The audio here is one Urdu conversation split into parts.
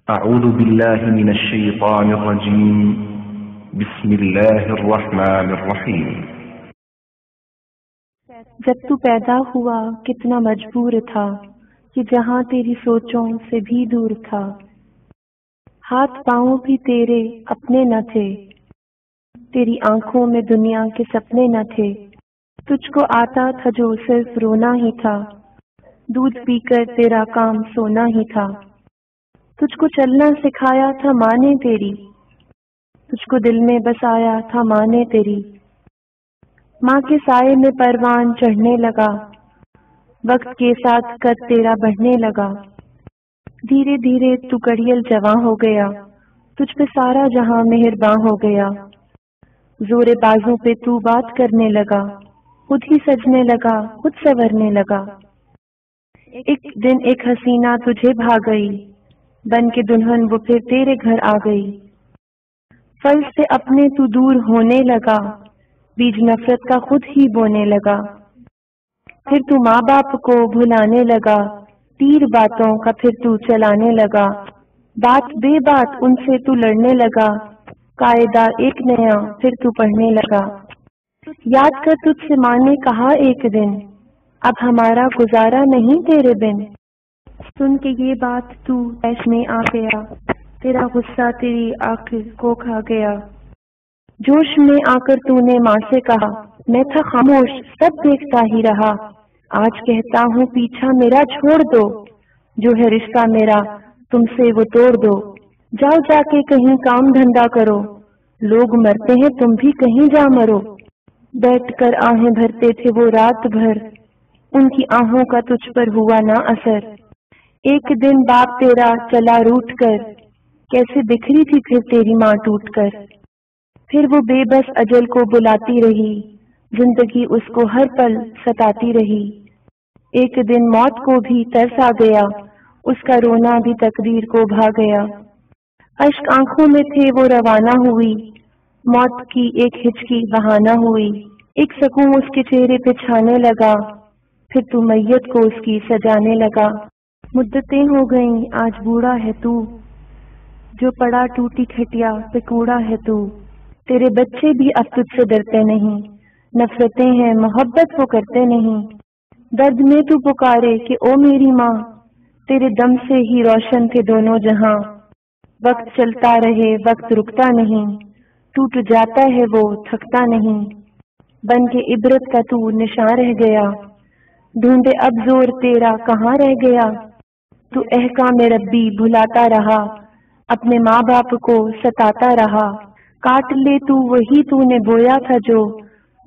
اعوذ باللہ من الشیطان الرجیم بسم اللہ الرحمن الرحیم۔ جب تو پیدا ہوا کتنا مجبور تھا کہ جہاں تیری سوچوں سے بھی دور تھا، ہاتھ پاؤں بھی تیرے اپنے نہ تھے، تیری آنکھوں میں دنیا کے سپنے نہ تھے، تجھ کو آتا تھا جو صرف رونا ہی تھا، دودھ پی کر تیرا کام سونا ہی تھا، تجھ کو چلنا سکھایا تھا ماں نے تیری، تجھ کو دل میں بسایا تھا ماں نے تیری، ماں کے سائے میں پروان چڑھنے لگا، وقت کے ساتھ قد تیرا بڑھنے لگا، دھیرے دھیرے تو کڑیل جواں ہو گیا، تجھ پہ سارا جہاں مہرباں ہو گیا، زور بازو پہ تو بات کرنے لگا، خود ہی سجنے لگا، خود سنورنے لگا، ایک دن ایک حسینہ تجھے بھا گئی، بن کے دلہن وہ پھر تیرے گھر آ گئی، فرض سے اپنے تو دور ہونے لگا، بیج نفرت کا خود ہی بونے لگا، پھر تو ماں باپ کو بھلانے لگا، تیر باتوں کا پھر تو چلانے لگا، بات بے بات ان سے تو لڑنے لگا، قاعدہ ایک نیا پھر تو پڑھنے لگا، یاد کر تجھ سے ماں نے کہا ایک دن، اب ہمارا گزارا نہیں تیرے بن، سن کے یہ بات تو ایش میں آ گیا، تیرا غصہ تیری عقل کو کھا گیا، جوش میں آ کر تو نے ماں سے کہا، میں تھا خاموش سب دیکھتا ہی رہا، آج کہتا ہوں پیچھا میرا چھوڑ دو، جو ہے رشتہ میرا تم سے وہ توڑ دو، جاؤ جا کے کہیں کام دھندا کرو، لوگ مرتے ہیں تم بھی کہیں جا مرو، بیٹھ کر آہیں بھرتے تھے وہ رات بھر، ان کی آہوں کا تجھ پر ہوا نہ اثر، ایک دن باپ تیرا چلا روٹ کر، کیسے بکھری تھی پھر تیری ماں ٹوٹ کر، پھر وہ بے بس اجل کو بلاتی رہی، زندگی اس کو ہر پل ستاتی رہی، ایک دن موت کو بھی ترس آ گیا، اس کا رونا بھی تقدیر کو بھا گیا، اشک آنکھوں میں تھے وہ روانہ ہوئی، موت کی ایک ہچکی بہانہ ہوئی، ایک سکون اس کے چہرے پہ چھانے لگا، پھر تو میت کو اس کی سجانے لگا، مدتیں ہو گئیں آج بوڑھا ہے تو، جو پڑا ٹوٹی کھٹیا پہ کوڑا ہے تو، تیرے بچے بھی اب تجھ سے ڈرتے نہیں، نفرتیں ہیں محبت وہ کرتے نہیں، درد میں تو پکارے کہ او میری ماں، تیرے دم سے ہی روشن تھے دونوں جہاں، وقت چلتا رہے وقت رکتا نہیں، ٹوٹ جاتا ہے وہ تھکتا نہیں، بن کے عبرت کا تو نشان رہ گیا، ڈھونڈے اب زور تیرا کہاں رہ گیا، تو احکام ربی بھلاتا رہا، اپنے ماں باپ کو ستاتا رہا، کاٹ لے تو وہی تو نے بویا تھا جو،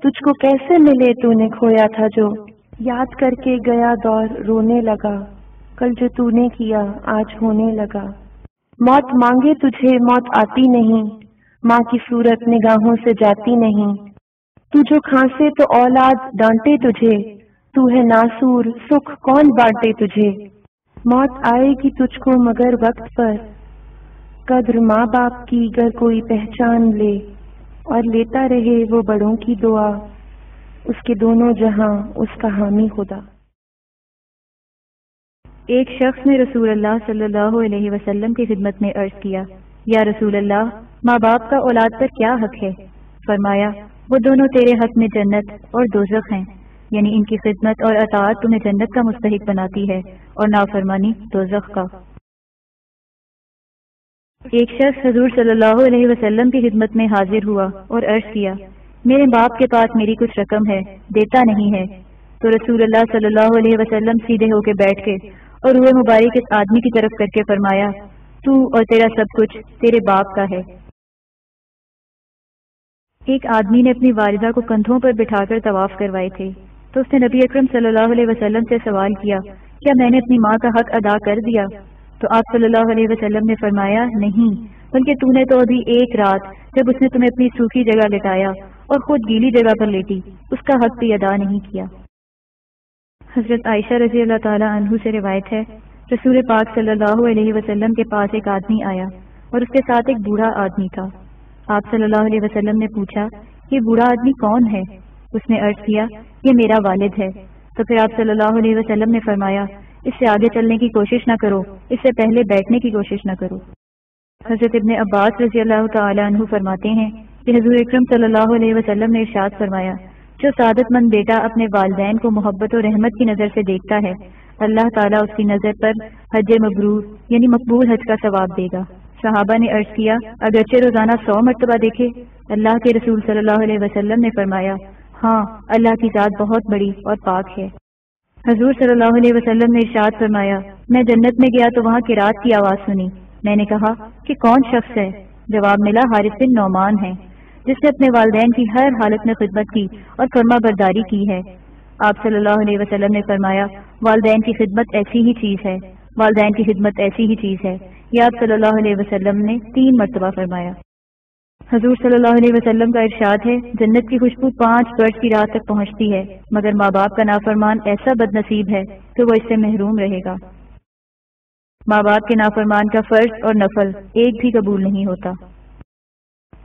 تجھ کو کیسے ملے تو نے کھویا تھا جو، یاد کر کے گیا دور رونے لگا، کل جو تو نے کیا آج ہونے لگا، موت مانگے تجھے موت آتی نہیں، ماں کی صورت نگاہوں سے جاتی نہیں، تو جو کھانسے تو اولاد ڈانٹے تجھے، تو ہے ناسور سکھ کون بانٹے تجھے، موت آئے گی تجھ کو مگر وقت پر، قدر ماں باپ کی گر کوئی پہچان لے، اور لیتا رہے وہ بڑوں کی دعا، اس کے دونوں جہاں اس کا حامی خدا۔ ایک شخص نے رسول اللہ صلی اللہ علیہ وسلم کی خدمت میں عرض کیا، یا رسول اللہ، ماں باپ کا اولاد پر کیا حق ہے؟ فرمایا، وہ دونوں تیرے حق میں جنت اور دوزخ ہیں، یعنی ان کی خدمت اور اطاعت تمہیں جنت کا مستحق بناتی ہے اور نافرمانی دوزخ کا۔ ایک شخص حضور صلی اللہ علیہ وسلم کی خدمت میں حاضر ہوا اور عرض کیا، میرے باپ کے پاس میری کچھ رقم ہے، دیتا نہیں ہے۔ تو رسول اللہ صلی اللہ علیہ وسلم سیدھے ہو کے بیٹھ کے اور روئے مبارک اس آدمی کی طرف کر کے فرمایا، تو اور تیرا سب کچھ تیرے باپ کا ہے۔ ایک آدمی نے اپنی والدہ کو کندھوں پر بٹھا کر طواف کروائے تھے، تو اس نے نبی اکرم صلی اللہ علیہ وسلم سے سوال کیا، کیا میں نے اپنی ماں کا حق ادا کر دیا؟ تو آپ صلی اللہ علیہ وسلم نے فرمایا، نہیں، بلکہ تو نے تو ابھی ایک رات جب اس نے تمہیں اپنی سوکھی جگہ لٹایا اور خود گیلی جگہ پر لیٹی، اس کا حق بھی ادا نہیں کیا۔ حضرت عائشہ رضی اللہ تعالی عنہ سے روایت ہے، رسول پاک صلی اللہ علیہ وسلم کے پاس ایک آدمی آیا اور اس کے ساتھ ایک بوڑھا آدمی تھا۔ آپ صلی اللہ علیہ وسلم نے پوچھا، یہ بوڑھا آدمی کون ہے؟ اس نے عرض کیا، یہ میرا والد ہے۔ تو پھر آپ صلی اللہ علیہ وسلم نے فرمایا اس سے آگے چلنے کی کوشش نہ کرو، اس سے پہلے بیٹھنے کی کوشش نہ کرو۔ حضرت ابن عباس رضی اللہ تعالی عنہ فرماتے ہیں کہ حضور اکرم صلی اللہ علیہ وسلم نے ارشاد فرمایا جو سعادت مند بیٹا اپنے والدین کو محبت و رحمت کی نظر سے دیکھتا ہے، اللہ تعالیٰ اس کی نظر پر حج مبرور یعنی مقبول حج کا ثواب دے گا۔ صحابہ نے عرض کیا اگرچہ روزانہ 100 مرتبہ دیکھے؟ اللہ کے رسول صلی اللہ علیہ وسلم نے فرمایا ہاں، اللہ کی ذات بہت بڑی اور پاک ہے۔ حضور صلی اللہ علیہ وسلم نے ارشاد فرمایا میں جنت میں گیا تو وہاں قرات کی آواز سنی، میں نے کہا کہ کون شخص ہے؟ جواب ملا حارث بن نعمان ہے، جس نے اپنے والدین کی ہر حالت میں خدمت کی اور فرما برداری کی ہے۔ آپ صلی اللہ علیہ وسلم نے فرمایا والدین کی خدمت ایسی ہی چیز ہے، والدین کی خدمت ایسی ہی چیز ہے۔ یہ آپ صلی اللہ علیہ وسلم نے 3 مرتبہ فرمایا۔ حضور صلی اللہ علیہ وسلم کا ارشاد ہے جنت کی خوشبو 5 برس کی رات تک پہنچتی ہے، مگر ماں باپ کا نافرمان ایسا بد نصیب ہے کہ وہ اس سے محروم رہے گا۔ ماں باپ کے نافرمان کا فرض اور نفل ایک بھی قبول نہیں ہوتا۔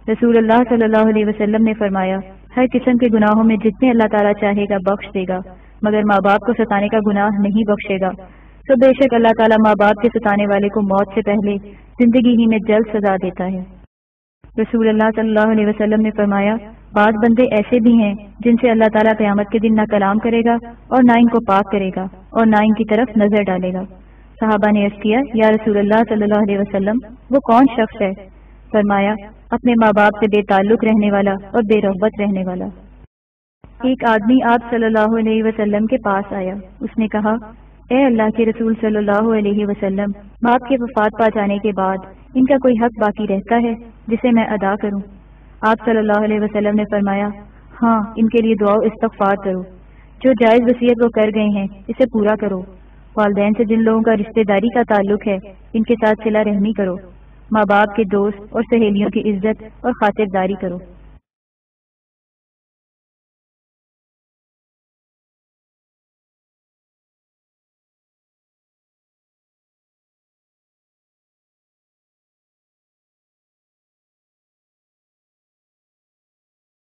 رسول اللہ صلی اللہ علیہ وسلم نے فرمایا ہر قسم کے گناہوں میں جتنے اللہ تعالیٰ چاہے گا بخش دے گا، مگر ماں باپ کو ستانے کا گناہ نہیں بخشے گا، تو بے شک اللہ تعالیٰ ماں باپ کے ستانے والے کو موت سے پہلے زندگی ہی میں جلد سزا دیتا ہے۔ رسول اللہ صلی اللہ علیہ وسلم نے فرمایا بعض بندے ایسے بھی ہیں جن سے اللہ تعالیٰ قیامت کے دن نہ کلام کرے گا اور نہ ان کو پاک کرے گا اور نہ ان کی طرف نظر ڈالے گا۔ صحابہ نے عرض کیا یا رسول اللہ صلی اللہ علیہ وسلم وہ کون شخص ہے؟ فرمایا اپنے ماں باپ سے بے تعلق رہنے والا اور بے رغبت رہنے والا۔ ایک آدمی آپ صلی اللہ علیہ وسلم کے پاس آیا، اس نے کہا اے اللہ کے رسول صلی اللہ علیہ وسلم، باپ کے وفات پا جانے کے بعد ان کا کوئی حق باقی رہتا ہے جسے میں ادا کروں؟ آپ صلی اللہ علیہ وسلم نے فرمایا ہاں، ان کے لیے دعا و استغفار کرو، جو جائز وصیت وہ کر گئے ہیں اسے پورا کرو، والدین سے جن لوگوں کا رشتہ داری کا تعلق ہے ان کے ساتھ صلہ رحمی کرو، ماں باپ کے دوست اور سہیلیوں کی عزت اور خاطرداری کرو۔